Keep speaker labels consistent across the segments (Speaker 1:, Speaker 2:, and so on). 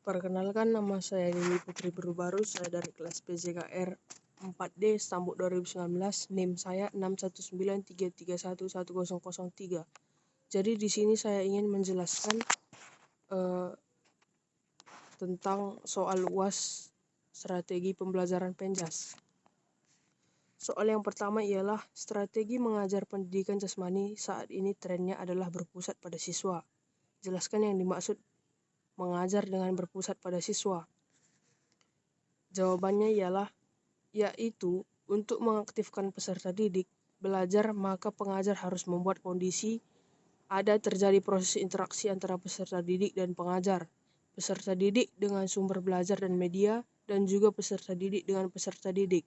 Speaker 1: Perkenalkan, nama saya Dewi Putri Baru, saya dari kelas PJKR 4D Stambuk 2019, NIM saya 61933110003. Jadi di sini saya ingin menjelaskan tentang soal UAS strategi pembelajaran Penjas. Soal yang pertama ialah strategi mengajar pendidikan jasmani saat ini trennya adalah berpusat pada siswa. Jelaskan yang dimaksud mengajar dengan berpusat pada siswa. Jawabannya ialah yaitu untuk mengaktifkan peserta didik belajar, maka pengajar harus membuat kondisi ada terjadi proses interaksi antara peserta didik dan pengajar, peserta didik dengan sumber belajar dan media, dan juga peserta didik dengan peserta didik.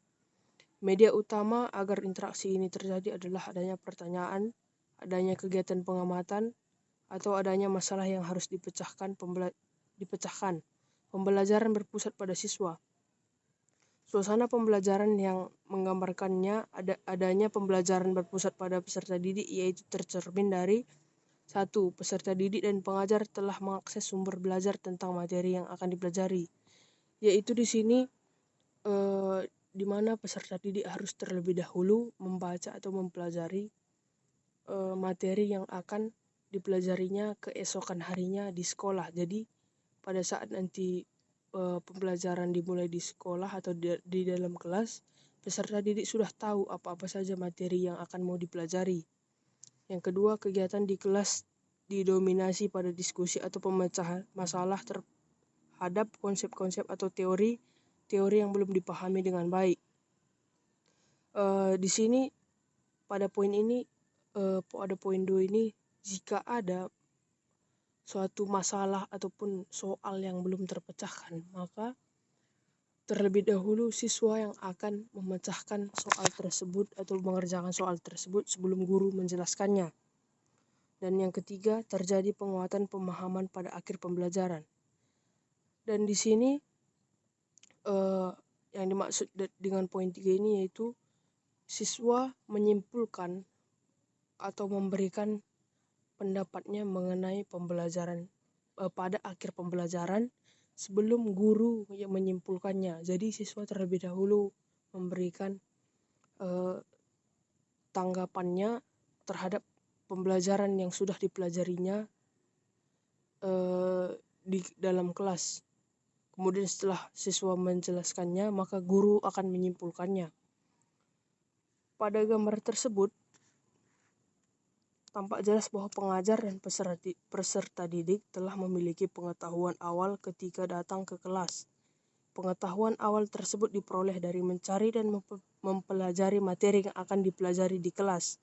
Speaker 1: Media utama agar interaksi ini terjadi adalah adanya pertanyaan, adanya kegiatan pengamatan, atau adanya masalah yang harus dipecahkan. Pembelajaran berpusat pada siswa. Suasana pembelajaran yang menggambarkannya adanya pembelajaran berpusat pada peserta didik yaitu tercermin dari 1. Peserta didik dan pengajar telah mengakses sumber belajar tentang materi yang akan dipelajari. Yaitu di sini di mana peserta didik harus terlebih dahulu membaca atau mempelajari materi yang akan dipelajarinya keesokan harinya di sekolah. Jadi pada saat nanti pembelajaran dimulai di sekolah atau di dalam kelas, peserta didik sudah tahu apa-apa saja materi yang akan mau dipelajari. Yang kedua, kegiatan di kelas didominasi pada diskusi atau pemecahan masalah terhadap konsep-konsep atau teori yang belum dipahami dengan baik. Di sini pada poin ini, pada poin 2 ini, jika ada suatu masalah ataupun soal yang belum terpecahkan, maka terlebih dahulu siswa yang akan memecahkan soal tersebut atau mengerjakan soal tersebut sebelum guru menjelaskannya. Dan yang ketiga, terjadi penguatan pemahaman pada akhir pembelajaran. Dan di sini yang dimaksud dengan poin 3 ini yaitu siswa menyimpulkan atau memberikan pendapatnya mengenai pembelajaran pada akhir pembelajaran sebelum guru yang menyimpulkannya. Jadi siswa terlebih dahulu memberikan tanggapannya terhadap pembelajaran yang sudah dipelajarinya di dalam kelas. Kemudian setelah siswa menjelaskannya, maka guru akan menyimpulkannya. Pada gambar tersebut tampak jelas bahwa pengajar dan peserta didik telah memiliki pengetahuan awal ketika datang ke kelas. Pengetahuan awal tersebut diperoleh dari mencari dan mempelajari materi yang akan dipelajari di kelas.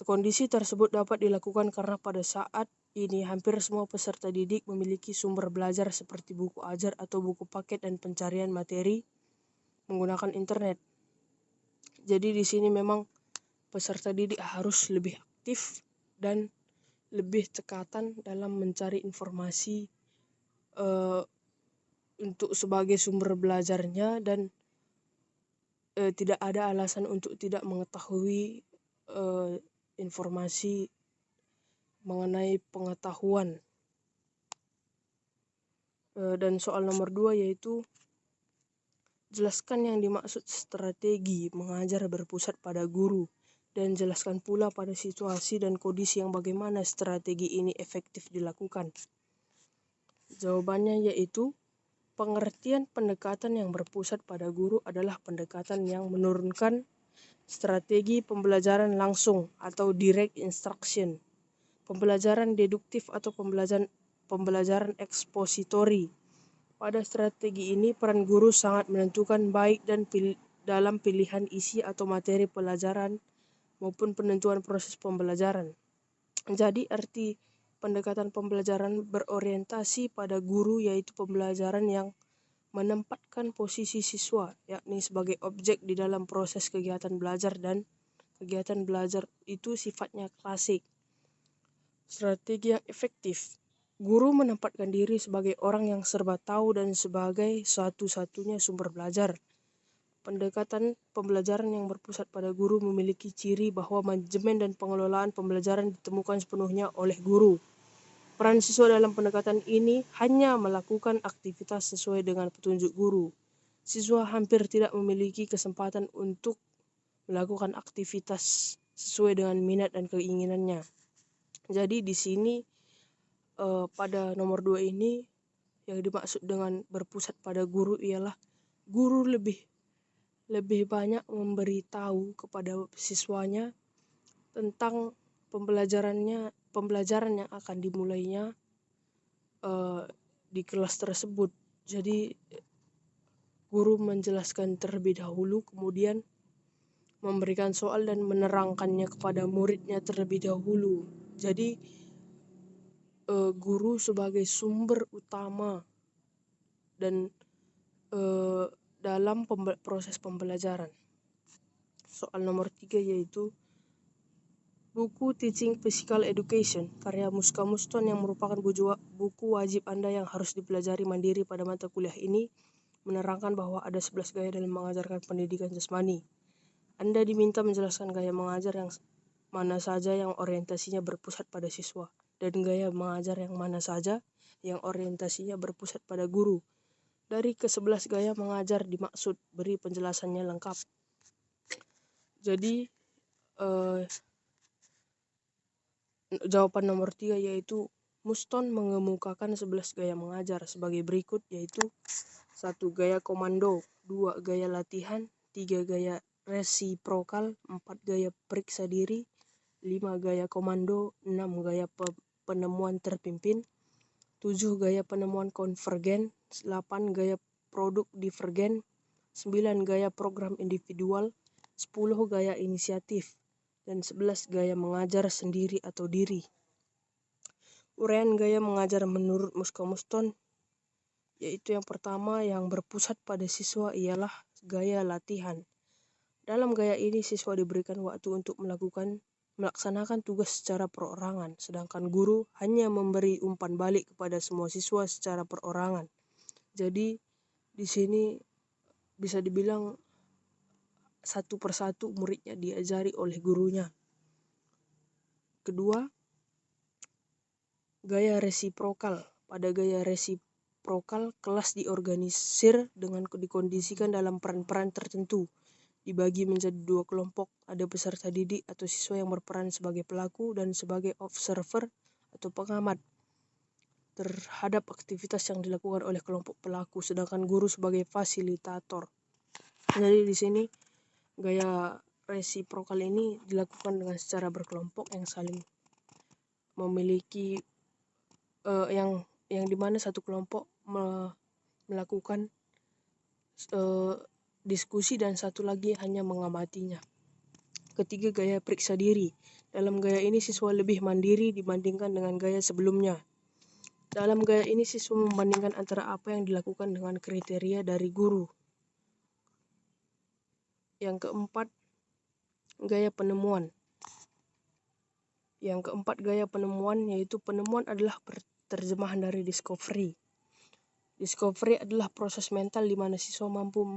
Speaker 1: Kondisi tersebut dapat dilakukan karena pada saat ini hampir semua peserta didik memiliki sumber belajar seperti buku ajar atau buku paket dan pencarian materi menggunakan internet. Jadi di sini memang peserta didik harus lebih aktif dan lebih tekatan dalam mencari informasi untuk sebagai sumber belajarnya, dan tidak ada alasan untuk tidak mengetahui informasi mengenai pengetahuan. Dan soal nomor 2 yaitu jelaskan yang dimaksud strategi mengajar berpusat pada guru, dan jelaskan pula pada situasi dan kondisi yang bagaimana strategi ini efektif dilakukan. Jawabannya yaitu pengertian pendekatan yang berpusat pada guru adalah pendekatan yang menurunkan strategi pembelajaran langsung atau direct instruction, pembelajaran deduktif atau pembelajaran ekspositori. Pada strategi ini peran guru sangat menentukan baik dan dalam pilihan isi atau materi pelajaran maupun penentuan proses pembelajaran. Jadi arti pendekatan pembelajaran berorientasi pada guru yaitu pembelajaran yang menempatkan posisi siswa yakni sebagai objek di dalam proses kegiatan belajar, dan kegiatan belajar itu sifatnya klasik. Strategi yang efektif. Guru menempatkan diri sebagai orang yang serba tahu dan sebagai satu-satunya sumber belajar. Pendekatan pembelajaran yang berpusat pada guru memiliki ciri bahwa manajemen dan pengelolaan pembelajaran ditemukan sepenuhnya oleh guru. Peran siswa dalam pendekatan ini hanya melakukan aktivitas sesuai dengan petunjuk guru. Siswa hampir tidak memiliki kesempatan untuk melakukan aktivitas sesuai dengan minat dan keinginannya. Jadi di sini pada nomor 2 ini yang dimaksud dengan berpusat pada guru ialah guru lebih banyak memberitahu kepada siswanya tentang pembelajaran yang akan dimulainya di kelas tersebut. Jadi guru menjelaskan terlebih dahulu, kemudian memberikan soal dan menerangkannya kepada muridnya terlebih dahulu. Jadi guru sebagai sumber utama dan dalam proses pembelajaran. Soal nomor 3 yaitu buku Teaching Physical Education karya Muska Muston yang merupakan buku wajib Anda yang harus dipelajari mandiri pada mata kuliah ini menerangkan bahwa ada 11 gaya dalam mengajarkan pendidikan jasmani. Anda diminta menjelaskan gaya mengajar yang mana saja yang orientasinya berpusat pada siswa dan gaya mengajar yang mana saja yang orientasinya berpusat pada guru. Dari ke-11 gaya mengajar dimaksud, beri penjelasannya lengkap. Jadi jawaban nomor 3 yaitu Muston mengemukakan 11 gaya mengajar sebagai berikut, yaitu 1. Gaya komando, 2. Gaya latihan, 3. Gaya resiprokal, 4. Gaya periksa diri, 5. Gaya komando, 6. Gaya penemuan terpimpin, 7. Gaya penemuan konvergen, 8. Gaya produk divergen, 9. Gaya program individual, 10. Gaya inisiatif, dan 11 gaya mengajar sendiri atau diri. Uraian gaya mengajar menurut Muska Muston yaitu yang pertama yang berpusat pada siswa ialah gaya latihan. Dalam gaya ini siswa diberikan waktu untuk melaksanakan tugas secara perorangan, sedangkan guru hanya memberi umpan balik kepada semua siswa secara perorangan. Jadi di sini bisa dibilang satu persatu muridnya diajari oleh gurunya. Kedua, gaya resiprokal. Pada gaya resiprokal, kelas diorganisir dengan dikondisikan dalam peran-peran tertentu. Dibagi menjadi 2 kelompok, ada peserta didik atau siswa yang berperan sebagai pelaku dan sebagai observer atau pengamat terhadap aktivitas yang dilakukan oleh kelompok pelaku, sedangkan guru sebagai fasilitator. Jadi di sini gaya resiprokal ini dilakukan dengan secara berkelompok yang saling memiliki yang dimana satu kelompok melakukan diskusi dan satu lagi hanya mengamatinya. Ketiga, gaya periksa diri. Dalam gaya ini siswa lebih mandiri dibandingkan dengan gaya sebelumnya. Dalam gaya ini siswa membandingkan antara apa yang dilakukan dengan kriteria dari guru. Yang keempat, gaya penemuan. Yang keempat, gaya penemuan yaitu penemuan adalah terjemahan dari discovery. Discovery adalah proses mental di mana siswa mampu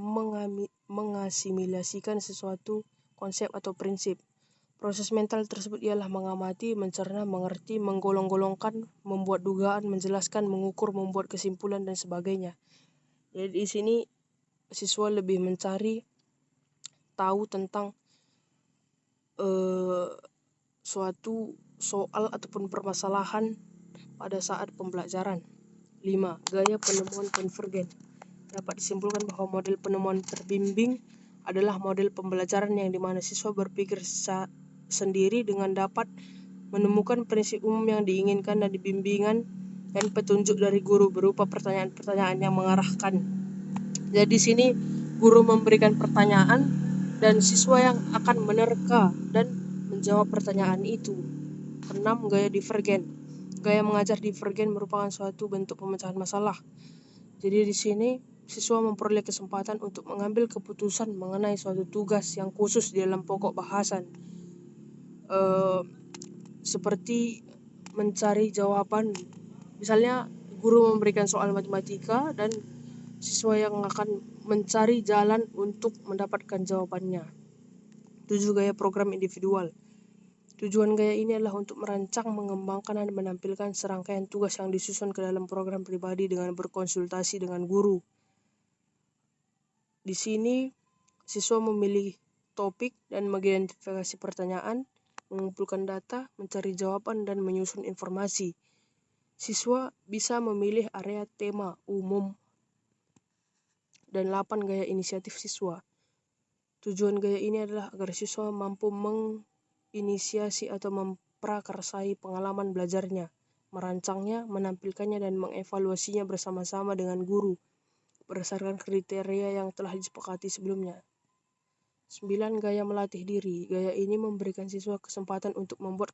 Speaker 1: mengasimilasikan sesuatu konsep atau prinsip. Proses mental tersebut ialah mengamati, mencerna, mengerti, menggolong-golongkan, membuat dugaan, menjelaskan, mengukur, membuat kesimpulan dan sebagainya. Jadi di sini siswa lebih mencari tahu tentang suatu soal ataupun permasalahan pada saat pembelajaran. 5. Gaya penemuan konvergen. Dapat disimpulkan bahwa model penemuan terbimbing adalah model pembelajaran yang dimana siswa berpikir sendiri dengan dapat menemukan prinsip umum yang diinginkan dan bimbingan dan petunjuk dari guru berupa pertanyaan-pertanyaan yang mengarahkan. Jadi di sini guru memberikan pertanyaan dan siswa yang akan menerka dan menjawab pertanyaan itu. 6. Gaya divergen. Gaya mengajar divergen merupakan suatu bentuk pemecahan masalah. Jadi di sini siswa memperoleh kesempatan untuk mengambil keputusan mengenai suatu tugas yang khusus di dalam pokok bahasan. Seperti mencari jawaban. Misalnya guru memberikan soal matematika dan siswa yang akan mencari jalan untuk mendapatkan jawabannya. 7. Gaya program individual. Tujuan gaya ini adalah untuk merancang, mengembangkan, dan menampilkan serangkaian tugas yang disusun ke dalam program pribadi dengan berkonsultasi dengan guru. Di sini, siswa memilih topik dan mengidentifikasi pertanyaan, mengumpulkan data, mencari jawaban, dan menyusun informasi. Siswa bisa memilih area tema umum dan 8 gaya inisiatif siswa. Tujuan gaya ini adalah agar siswa mampu menginisiasi atau memprakarsai pengalaman belajarnya, merancangnya, menampilkannya, dan mengevaluasinya bersama-sama dengan guru berdasarkan kriteria yang telah disepakati sebelumnya. 9. Gaya melatih diri. Gaya ini memberikan siswa kesempatan untuk membuat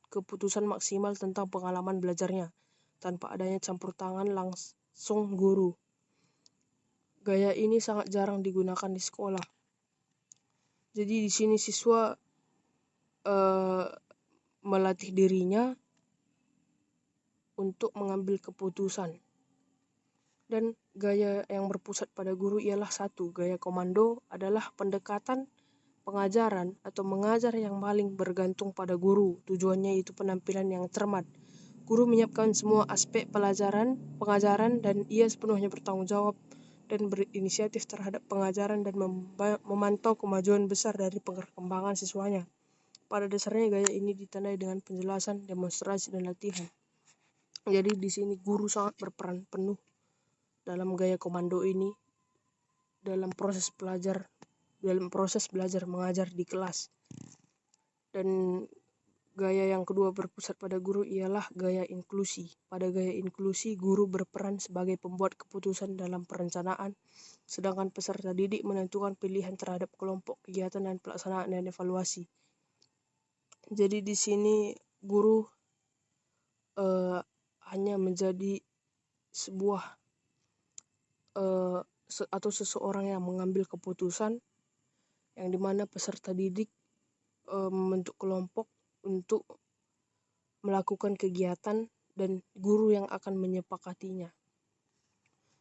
Speaker 1: keputusan maksimal tentang pengalaman belajarnya tanpa adanya campur tangan langsung guru. Gaya ini sangat jarang digunakan di sekolah. Jadi di sini siswa melatih dirinya untuk mengambil keputusan. Dan gaya yang berpusat pada guru ialah 1. Gaya komando adalah pendekatan pengajaran atau mengajar yang paling bergantung pada guru. Tujuannya itu penampilan yang cermat. Guru menyiapkan semua aspek pengajaran dan ia sepenuhnya bertanggung jawab dan berinisiatif terhadap pengajaran dan memantau kemajuan besar dari perkembangan siswanya. Pada dasarnya gaya ini ditandai dengan penjelasan, demonstrasi, dan latihan. Jadi di sini guru sangat berperan penuh dalam gaya komando ini dalam proses belajar mengajar di kelas. Dan gaya yang kedua berpusat pada guru ialah gaya inklusi. Pada gaya inklusi, guru berperan sebagai pembuat keputusan dalam perencanaan, sedangkan peserta didik menentukan pilihan terhadap kelompok, kegiatan, dan pelaksanaan dan evaluasi. Jadi di sini guru hanya menjadi sebuah atau seseorang yang mengambil keputusan, yang dimana peserta didik membentuk kelompok untuk melakukan kegiatan dan guru yang akan menyepakatinya.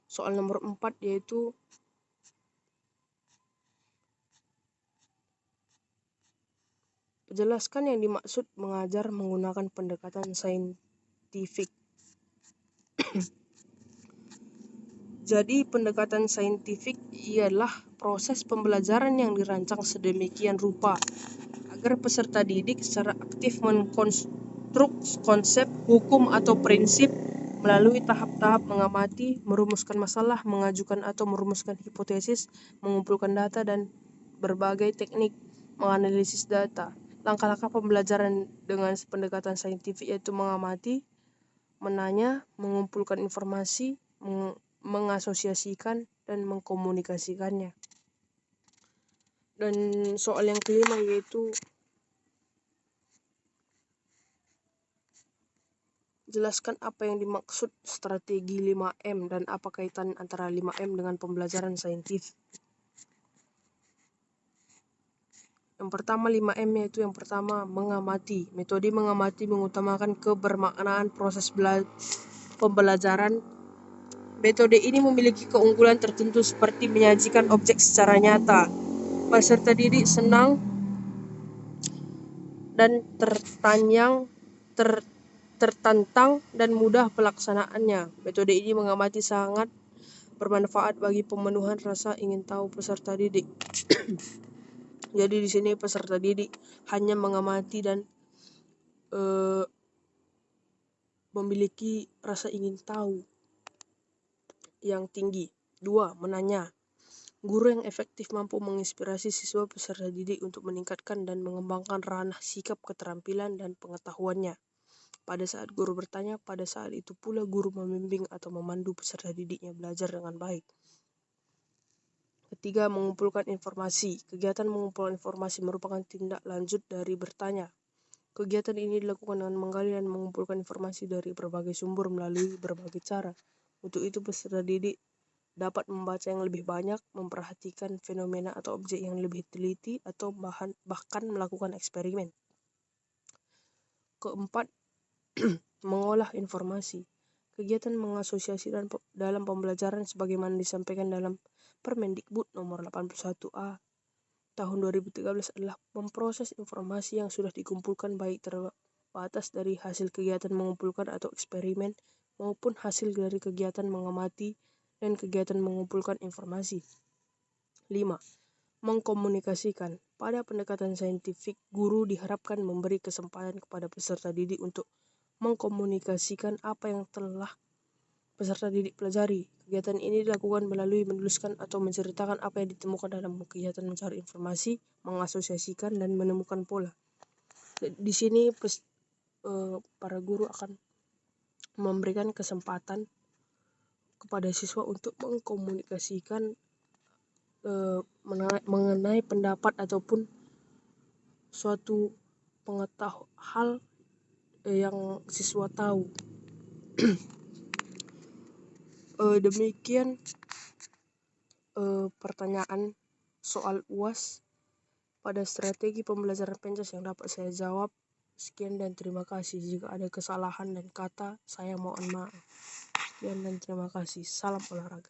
Speaker 1: Soal nomor 4 yaitu jelaskan yang dimaksud mengajar menggunakan pendekatan saintifik. Jadi pendekatan saintifik ialah proses pembelajaran yang dirancang sedemikian rupa agar peserta didik secara aktif mengkonstruk konsep, hukum, atau prinsip melalui tahap-tahap mengamati, merumuskan masalah, mengajukan atau merumuskan hipotesis, mengumpulkan data, dan berbagai teknik menganalisis data. Langkah-langkah pembelajaran dengan pendekatan saintifik yaitu mengamati, menanya, mengumpulkan informasi, mengasosiasikan, dan mengkomunikasikannya. Dan soal yang kelima yaitu jelaskan apa yang dimaksud strategi 5M dan apa kaitan antara 5M dengan pembelajaran saintifik. Yang pertama 5M yaitu yang pertama mengamati. Metode mengamati mengutamakan kebermaknaan proses pembelajaran. Metode ini memiliki keunggulan tertentu seperti menyajikan objek secara nyata. Peserta didik senang dan tertantang dan mudah pelaksanaannya. Metode ini mengamati sangat bermanfaat bagi pemenuhan rasa ingin tahu peserta didik. Jadi di sini peserta didik hanya mengamati dan memiliki rasa ingin tahu yang tinggi. 2. Menanya. Guru yang efektif mampu menginspirasi siswa peserta didik untuk meningkatkan dan mengembangkan ranah sikap, keterampilan, dan pengetahuannya. Pada saat guru bertanya, pada saat itu pula guru membimbing atau memandu peserta didiknya belajar dengan baik. Ketiga, mengumpulkan informasi. Kegiatan mengumpulkan informasi merupakan tindak lanjut dari bertanya. Kegiatan ini dilakukan dengan menggali dan mengumpulkan informasi dari berbagai sumber melalui berbagai cara. Untuk itu peserta didik dapat membaca yang lebih banyak, memperhatikan fenomena atau objek yang lebih teliti, atau bahkan melakukan eksperimen. Keempat, mengolah informasi. Kegiatan mengasosiasi dalam pembelajaran sebagaimana disampaikan dalam Permendikbud nomor 81A tahun 2013 adalah memproses informasi yang sudah dikumpulkan, baik terbatas dari hasil kegiatan mengumpulkan atau eksperimen maupun hasil dari kegiatan mengamati dan kegiatan mengumpulkan informasi. 5. Mengkomunikasikan. Pada pendekatan saintifik, guru diharapkan memberi kesempatan kepada peserta didik untuk mengkomunikasikan apa yang telah peserta didik pelajari. Kegiatan ini dilakukan melalui menuliskan atau menceritakan apa yang ditemukan dalam kegiatan mencari informasi, mengasosiasikan, dan menemukan pola. Di sini para guru akan memberikan kesempatan kepada siswa untuk mengkomunikasikan mengenai pendapat ataupun suatu hal yang siswa tahu. Demikian pertanyaan soal UAS pada strategi pembelajaran PENCAS yang dapat saya jawab. Sekian dan terima kasih. Jika ada kesalahan dan kata, saya mohon maaf. Sekian dan terima kasih. Salam olahraga.